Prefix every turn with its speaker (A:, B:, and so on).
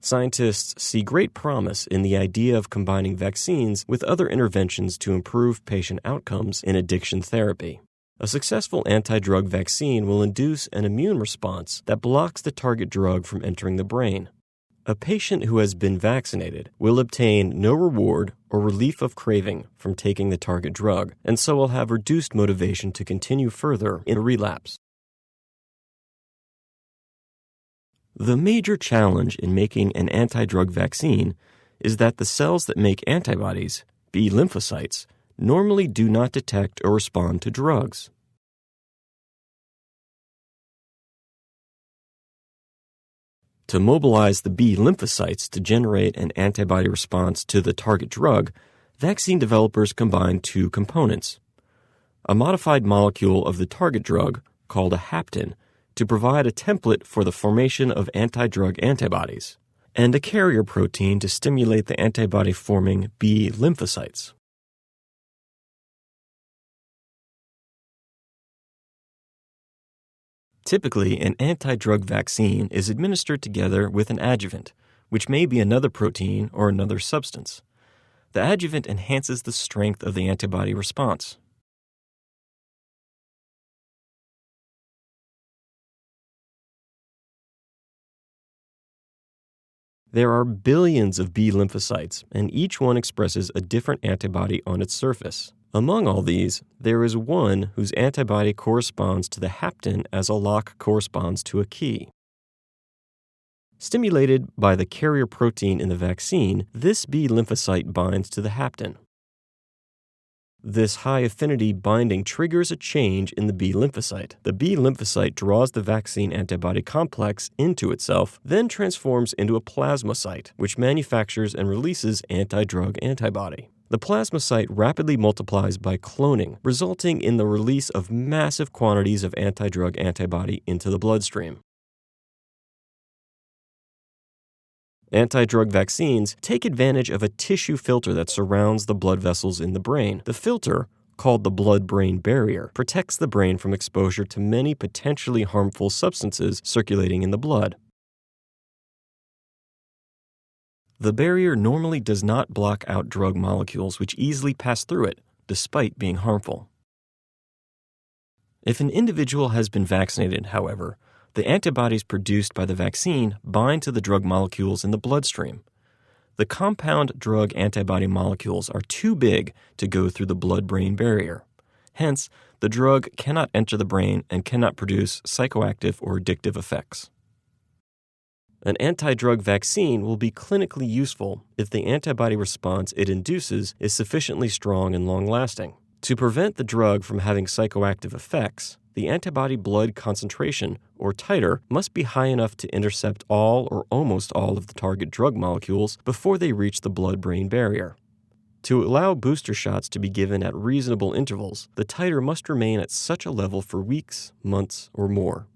A: Scientists see great promise in the idea of combining vaccines with other interventions to improve patient outcomes in addiction therapy. A successful anti-drug vaccine will induce an immune response that blocks the target drug from entering the brain. A patient who has been vaccinated will obtain no reward or relief of craving from taking the target drug, and so will have reduced motivation to continue further in a relapse. The major challenge in making an anti-drug vaccine is that the cells that make antibodies, B lymphocytes, normally do not detect or respond to drugs. To mobilize the B lymphocytes to generate an antibody response to the target drug, vaccine developers combine two components: a modified molecule of the target drug, called a hapten, to provide a template for the formation of anti-drug antibodies, and a carrier protein to stimulate the antibody-forming B lymphocytes. Typically, an anti-drug vaccine is administered together with an adjuvant, which may be another protein or another substance. The adjuvant enhances the strength of the antibody response. There are billions of B lymphocytes, and each one expresses a different antibody on its surface. Among all these, there is one whose antibody corresponds to the hapten as a lock corresponds to a key. Stimulated by the carrier protein in the vaccine, this B lymphocyte binds to the hapten. This high-affinity binding triggers a change in the B lymphocyte. The B lymphocyte draws the vaccine antibody complex into itself, then transforms into a plasmacyte, which manufactures and releases anti-drug antibody. The plasmacyte rapidly multiplies by cloning, resulting in the release of massive quantities of anti-drug antibody into the bloodstream. Anti-drug vaccines take advantage of a tissue filter that surrounds the blood vessels in the brain. The filter, called the blood-brain barrier, protects the brain from exposure to many potentially harmful substances circulating in the blood. The barrier normally does not block out drug molecules which easily pass through it, despite being harmful. If an individual has been vaccinated, however, the antibodies produced by the vaccine bind to the drug molecules in the bloodstream. The compound drug antibody molecules are too big to go through the blood-brain barrier. Hence, the drug cannot enter the brain and cannot produce psychoactive or addictive effects. An anti-drug vaccine will be clinically useful if the antibody response it induces is sufficiently strong and long-lasting. To prevent the drug from having psychoactive effects, the antibody blood concentration, or titer, must be high enough to intercept all or almost all of the target drug molecules before they reach the blood-brain barrier. To allow booster shots to be given at reasonable intervals, the titer must remain at such a level for weeks, months, or more.